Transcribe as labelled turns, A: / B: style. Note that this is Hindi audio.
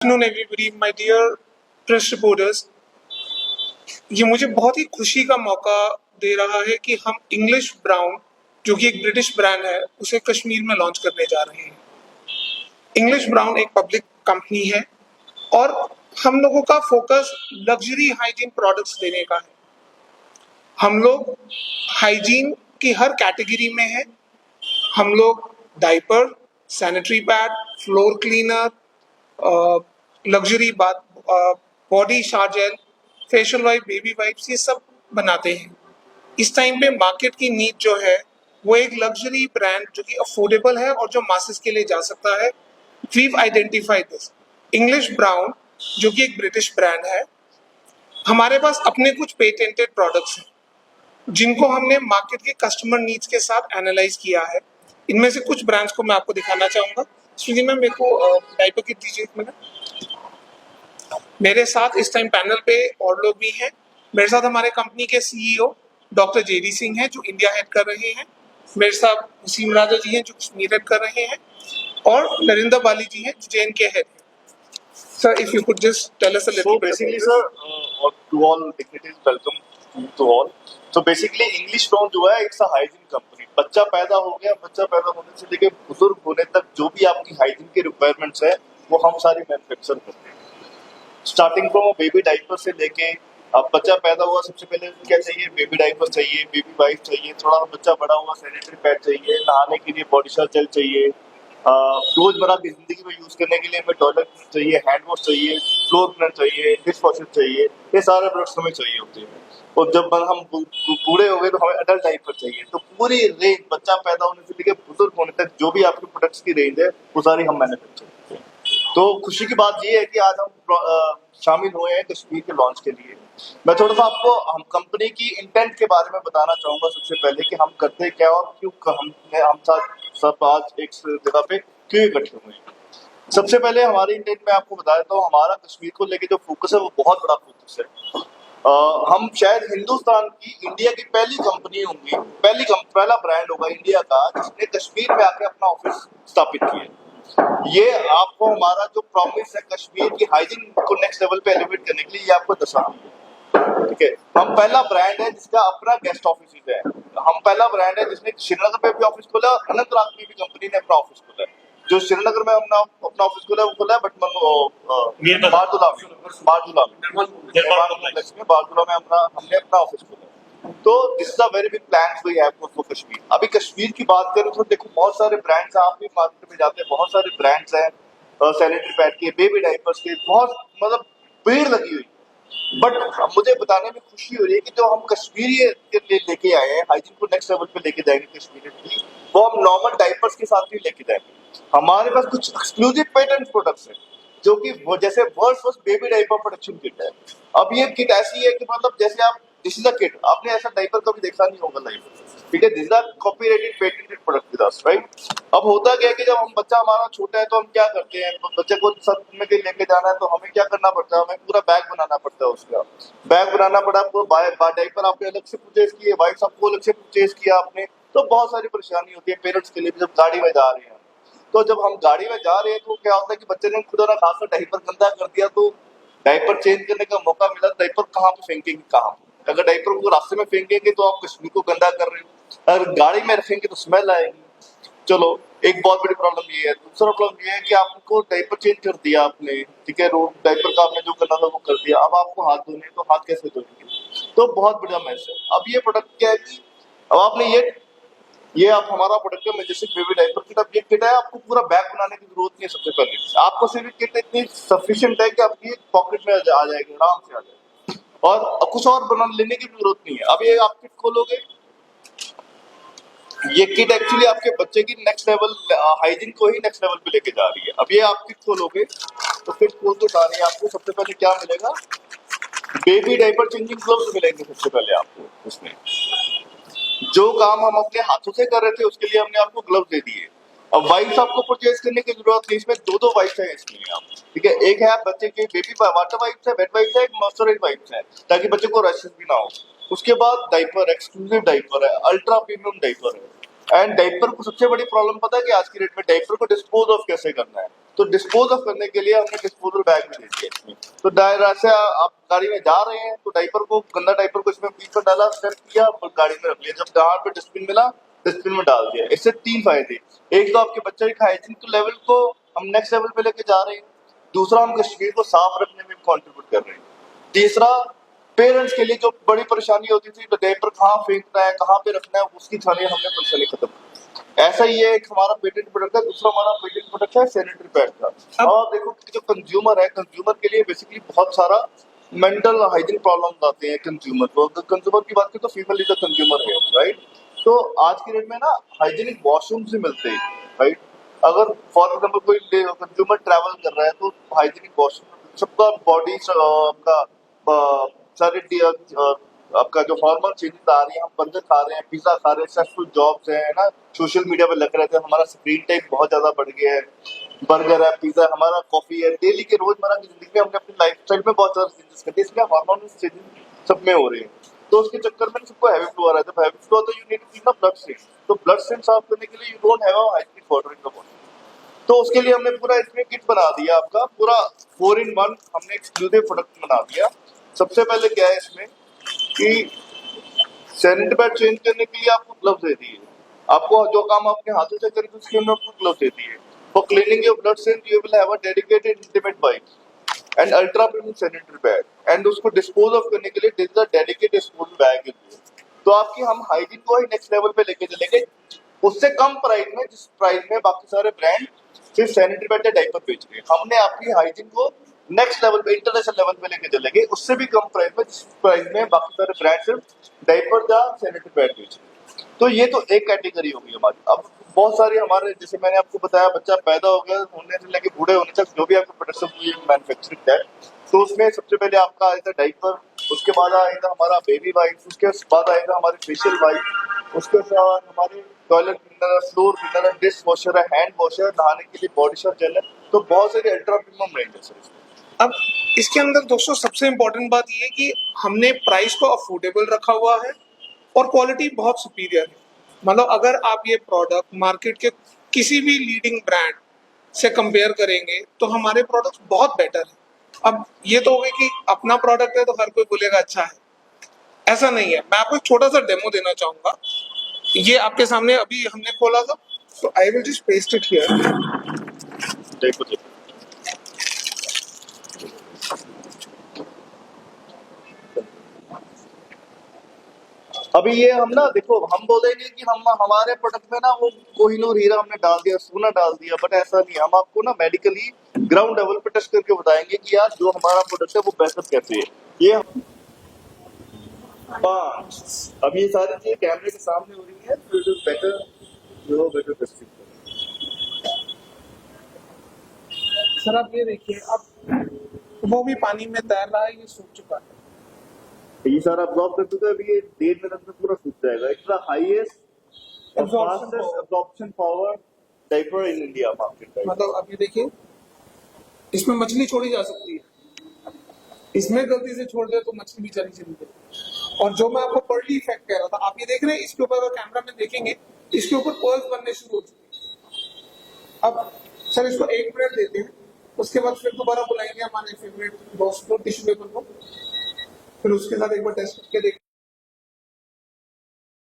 A: Afternoon everybody, my dear press reporters. ये मुझे बहुत ही खुशी का मौका दे रहा है कि हम इंग्लिश ब्राउन, जो कि एक ब्रिटिश ब्रांड है, उसे कश्मीर में लॉन्च करने जा रहे हैं। इंग्लिश ब्राउन एक पब्लिक कंपनी है और हम लोगों का फोकस लग्जरी हाइजीन प्रोडक्ट्स देने का है। हम लोग हाइजीन की हर कैटेगरी में है। हम लोग diaper, sanitary pad, floor cleaner, luxury bath, body shower gel, facial wipe, baby wipes, ये सब बनाते हैं। इस टाइम पे मार्केट की नीड जो है वो एक लग्जरी ब्रांड जो कि अफोर्डेबल है और जो मासेस के लिए जा सकता है। We've identified this English Brown, जो कि एक ब्रिटिश ब्रांड है। हमारे पास अपने कुछ पेटेंटेड प्रोडक्ट्स हैं जिनको हमने मार्केट के कस्टमर नीड्स के साथ एनालाइज किया है। इनमें से कुछ ब्रांड्स को मैं आपको दिखाना चाहूंगा। स्वीटी मैम, मेरे को डायपर किट दीजिए एक मिनट। मेरे साथ इस टाइम पैनल पे और लोग भी हैं। मेरे साथ हमारे कंपनी के सीईओ डॉक्टर जेडी सिंह हैं जो इंडिया हेड कर रहे हैं। मेरे साथ वसीम राजा जी हैं जो कश्मीर हेड कर रहे हैं और नरिंदर बाली जी हैं जो जेएन के हेड हैं। Sir, if you could just tell us a little bit.
B: Basically sir, to all dignities, welcome to all. तो बेसिकली इंग्लिश ब्राउन जो है इट्स अ हाइजीन कंपनी। बच्चा पैदा हो गया, बच्चा पैदा होने से लेकर बुजुर्ग होने तक जो भी आपकी हाइजीन की रिक्वायरमेंट्स है वो हम सारी मैन्युफैक्चर करते हैं। स्टार्टिंग फ्रॉम बेबी डाइपर से लेके, अब बच्चा पैदा हुआ सबसे पहले क्या चाहिए? बेबी डाइपर चाहिए, बेबी वाइप चाहिए, थोड़ा बच्चा बड़ा हुआ सैनिटरी पैड चाहिए, नहाने के लिए बॉडी शावर जेल चाहिए, रोजमर्रा की जिंदगी में यूज करने के लिए हमें टॉयलेट चाहिए, हैंड वॉश चाहिए, फ्लोर क्लीनर चाहिए, डिश वॉशर चाहिए। ये सारे प्रोडक्ट्स हमें चाहिए होते हैं। और जब हम बूढ़े हो गए तो हमें अडल्ट डाइपर चाहिए। तो पूरी रेंज, बच्चा पैदा होने से लेकर बुजुर्ग होने तक जो भी आपके प्रोडक्ट्स की रेंज है वो सारी हम मैन्युफैक्चर करते हैं। तो खुशी की बात ये है कि आज हम शामिल हुए हैं कश्मीर के लॉन्च के लिए। मैं थोड़ा सा आपको हम कंपनी की इंटेंट के बारे में बताना चाहूंगा सबसे पहले कि हम करते क्या और क्यों हम सब आज एक जगह पे क्यों इकट्ठे हुए हैं। सबसे पहले हमारी इंटेंट में आपको बता देता हूँ, हमारा कश्मीर को लेके जो फोकस है वो बहुत बड़ा फोकस है। हम शायद हिंदुस्तान की, इंडिया की पहली कंपनी होंगी, पहला ब्रांड होगा इंडिया का जिसने कश्मीर में आके अपना ऑफिस स्थापित किया। ये आपको हमारा जो प्रॉमिस है कश्मीर की हाइजीन को नेक्स्ट लेवल पे एलिवेट करने के लिए, ये आपको दर्शाना है। ठीक है, हम पहला ब्रांड है जिसका अपना गेस्ट ऑफिस है। हम पहला ब्रांड है जिसने श्रीनगर में भी ऑफिस खोला, अनंतनाग में भी कंपनी ने अपना ऑफिस खोला है। जो श्रीनगर में अपना ऑफिस खोला है वो खोला है बारदुला में हमने अपना ऑफिस खोला है। तो this is a very big plan we have for Kashmir. अभी कश्मीर की बात करें तो देखो बहुत सारे ब्रांड्स हैं, आप भी मार्केट में जाते हैं, बहुत सारे ब्रांड्स हैं सैनिटरी पैड के, बेबी डाइपर्स के, बहुत मतलब भीड़ लगी हुई। बट मुझे बताने में खुशी हो रही है कि जो हम कश्मीरी के लिए लेके आए हैं, हाइजीन को नेक्स्ट लेवल पे लेके जाएंगे कश्मीर की, वो हम नॉर्मल डाइपर्स के साथ भी लेके जाएंगे। हमारे पास कुछ एक्सक्लूसिव पेटेंट प्रोडक्ट्स हैं जो कि वो जैसे world's first baby diaper production kit है। अब ये किट ऐसी है कि मतलब जैसे आप, दिस इज अ किट, आपने ऐसा डाइपर कभी देखा नहीं होगा लाइफ में। ठीक है, this is a copyrighted patented product with us, right. अब होता क्या है कि जब हम बच्चा हमारा छोटा है तो हम क्या करते हैं, बच्चे को सब में कहीं लेके जाना है तो हमें क्या करना पड़ता है, हमें पूरा बैग बनाना पड़ता है। उसका बैग बनाना पड़ा, पूरा डाइपर आपने अलग से परचेज किए, वाइप्स आपको अलग से परचेज किया आपने, तो बहुत सारी परेशानी होती है पेरेंट्स के लिए भी जब गाड़ी में जा रहे हैं। तो जब हम गाड़ी में जा रहे हैं तो क्या होता है कि बच्चे ने खुदा ना खासा डाइपर गंदा कर दिया, तो डाइपर चेंज करने का मौका मिला, डाइपर कहाँ पे फेंकेंगे, कहाँ? अगर डाइपर को रास्ते में फेंकेंगे तो आप कश्मीर को गंदा कर रहे हो, अगर गाड़ी में रखेंगे तो स्मेल आएगी। चलो, एक बहुत बड़ी प्रॉब्लम ये है। दूसरा प्रॉब्लम ये है कि आपको डाइपर चेंज कर दिया आपने, ठीक है, रोड डाइपर का आपने जो करना था वो कर दिया, अब आपको हाथ धोने, तो हाथ कैसे धोएंगे? तो बहुत बड़ा मैस है। अब ये प्रोडक्ट क्या है कि अब आपने ये आप हमारा प्रोडक्ट है मैजिस्टिक बेबी डाइपर किट। अब ये किट है, आपको पूरा बैग बनाने की जरूरत नहीं है। सबसे पहले आपको सिर्फ किट इतनी सफिशिएंट है कि आपकी पॉकेट में आ जाएगी, आराम से आ जाएगी, और कुछ और बना लेने की जरूरत नहीं है। अब ये आप किट खोलोगे, ये किट एक्चुअली आपके बच्चे की नेक्स्ट लेवल हाइजीन को ही नेक्स्ट लेवल पे लेके जा रही है। अब ये आप किट खोलोगे तो किट खोल के सारे आपको सबसे पहले क्या मिलेगा? बेबी डाइपर चेंजिंग ग्लव्स मिलेंगे सबसे पहले आपको। उसमें जो काम हम अपने हाथों से कर रहे थे उसके लिए हमने आपको ग्लव्स दे दिए। अब वाइप्स आपको परचेज करने की जरूरत नहीं, इसमें दो वाइप्स है इसमें आप, ठीक है। एक है बच्चे के बेबी वाटर वाइप्स है, वेट वाइप्स है, एक मॉइस्चराइज वाइप्स है, ताकि बच्चे को रैशेस भी ना हो। उसके बाद डाइपर, एक्सक्लूसिव डाइपर है, अल्ट्रा प्रीमियम डाइपर है। एंड डाइपर को सबसे बड़ी प्रॉब्लम पता है कि आज की डेट में डाइपर को डिस्पोज ऑफ कैसे करना है। तो डिस्पोज ऑफ करने के लिए हमने डिस्पोजल बैग भी दे दिया इसमें। तो ऐसे आप गाड़ी में जा रहे हैं तो डाइपर को, गंदा डाइपर को इसमें बीच में डाला, स्टेप किया और गाड़ी में रख लिया, जब जहाँ पे डस्टबिन मिला डस्टबिन में डाल दिया। इससे 3 फायदे, एक तो आपके बच्चे के हाइजीन के लेवल को हम नेक्स्ट लेवल पे लेके जा रहे हैं, दूसरा हम कश्मीर को साफ रखने में कंट्रीब्यूट कर रहे हैं, तीसरा पेरेंट्स के लिए जो बड़ी परेशानी होती थी तो डायपर कहाँ फेंकना है, कहाँ पे रखना है, उसकी थाली हमने परेशानी खत्म की। ऐसा ही है, एक हमारा पेटेंट प्रोडक्ट है, दूसरा हमारा पेटेंट प्रोडक्ट है सैनिटरी पैड का। और देखो कि जो कंज्यूमर है, कंज्यूमर के लिए बेसिकली बहुत सारा मेंटल हाइजीन प्रॉब्लम आते हैं कंज्यूमर को। अगर कंज्यूमर की बात करें तो फीमेल इज अ कंज्यूमर है, राइट। तो आज की डेट में ना हाइजीनिक वॉशरूम भी मिलते हैं, राइट। अगर फॉर एग्जाम्पल कोई कंज्यूमर ट्रैवल कर रहा है तो हाइजीनिक वॉशरूम, सबका बॉडी आपका सारे आपका जो हॉर्मोन चेंजेस आ रही है, हम बर्गर खा रहे हैं, पिज्जा खा रहे हैं, सक्सेसफुल जॉब्स है ना, सोशल मीडिया पे लग रहे थे, हमारा स्क्रीन टाइम बहुत ज्यादा बढ़ गया है, बर्गर है, पिज्जा, हमारा कॉफी है, डेली के रोजमर्रा की जिंदगी में हमने अपनी लाइफस्टाइल में बहुत सारे चेंजेस कर दिए, इसलिए हार्मोन चेंजेस सब में हो रहे हैं। तो उसके चक्कर में सबको हैवी फ्लो आ रहा है। जब हैवी फ्लो आता है you need to clean up blood stream, तो ब्लड स्ट्रीम साफ करने के लिए you don't have a hygienic water in the body. तो उसके लिए हमने पूरा इसमें किट बना दिया, आपका पूरा 4-in-1 हमने एक्सक्लूसिव प्रोडक्ट बना दिया। सबसे पहले क्या है इसमें कि सैनिटरी पैड चेंज करने के लिए आपको ग्लव्स देती है, आपको जो काम आपके हाथों से करेंगे उसके लिए आपको ग्लव्स देती है। For cleaning your blood stream you will have a dedicated intimate wipe and ultra premium sanitary pad, and उसको डिस्पोज ऑफ करने के लिए this is a dedicated disposal bag. तो आपकी हम हाइजीन को ही नेक्स्ट लेवल पे लेके चलेंगे, उससे कम प्राइस में, जिस प्राइस में बाकी सारे ब्रांड सिर्फ सैनिटरी पैड या डाइपर बेच रहे हैं, हमने आपकी हाइजीन को नेक्स्ट लेवल पे, इंटरनेशनल लेवल पे लेके चलेंगे, उससे भी कम प्राइस में, जिस प्राइस में बाकी सारे ब्रांड सिर्फ डाइपर या सैनिटरी पैड बेच रहे हैं। तो ये तो एक कैटेगरी होगी हमारी। अब बहुत सारी हमारे, जैसे मैंने आपको बताया, बच्चा पैदा हो गया होने से लेके बूढ़े होने तक जो भी आपको प्रोडक्शन हुई है मैन्युफैक्चरिंग दैट, तो उसमें सबसे पहले आपका आएगा डाइपर, उसके बाद आएगा हमारा बेबी वाइप, उसके बाद आएगा हमारे फेशियल वाइप, उसके बाद हमारे टॉयलेट क्लीनर है, फ्लोर क्लीनर है, डिश वॉशर है, हैंड वॉशर है, नहाने के लिए बॉडी शॉप जेल है। तो बहुत सारी अल्ट्रा प्रीमियम रेंज है सर।
A: अब इसके अंदर दोस्तों सबसे इम्पोर्टेंट बात ये है कि हमने प्राइस को अफोर्डेबल रखा हुआ है और क्वालिटी बहुत सुपीरियर है। मतलब अगर आप ये प्रोडक्ट मार्केट के किसी भी लीडिंग ब्रांड से कंपेयर करेंगे तो हमारे प्रोडक्ट्स बहुत बेटर है। अब ये तो हो गई कि अपना प्रोडक्ट है तो हर कोई बोलेगा अच्छा है, ऐसा नहीं है। मैं आपको एक छोटा सा डेमो देना चाहूंगा। ये आपके सामने अभी हमने खोला था, तो I will just paste it here.
B: देखो देखो, अभी ये हम ना, देखो हम बोलेंगे कि हम हमारे प्रोडक्ट में ना वो कोहिनूर हीरा हमने डाल दिया, सोना डाल दिया, बट ऐसा नहीं है। हम आपको ना मेडिकली ग्राउंड लेवल पे टेस्ट करके बताएंगे कि यार जो हमारा प्रोडक्ट है वो बेहतर कैसे है। ये 5, अब ये सारी चीजें कैमरे के सामने हो रही है, तो इट इज बेटर, जो बेटर टेस्टिंग।
A: सर आप ये देखिए, अब वो भी पानी में तैर रहा है, ये सूख चुका है।
B: ये सारा अब्जॉर्ब कर चुका है, अभी ये 1.5 मिनट में पूरा सूख जाएगा। It's the highest absorption power diaper in India market.
A: मतलब अब ये देखिए, इसमें मछली छोड़ी जा सकती है, इसमें गलती से छोड़ दे तो मछली बेचारी चली जाए। और जो मैं आपको पर्ली इफेक्ट कह रहा था, आप ये देख रहे हैं, इसके ऊपर अगर कैमरा में देखेंगे, इसके ऊपर पर्ल्स बनने शुरू हो चुके हैं। अब सर इसको 1 मिनट देते हैं, उसके बाद फिर दोबारा बुलाएंगे हमारे फेवरेट दोस्त को, टिश्यू पेपर को, फिर उसके साथ एक बार टेस्ट करके देखते हैं।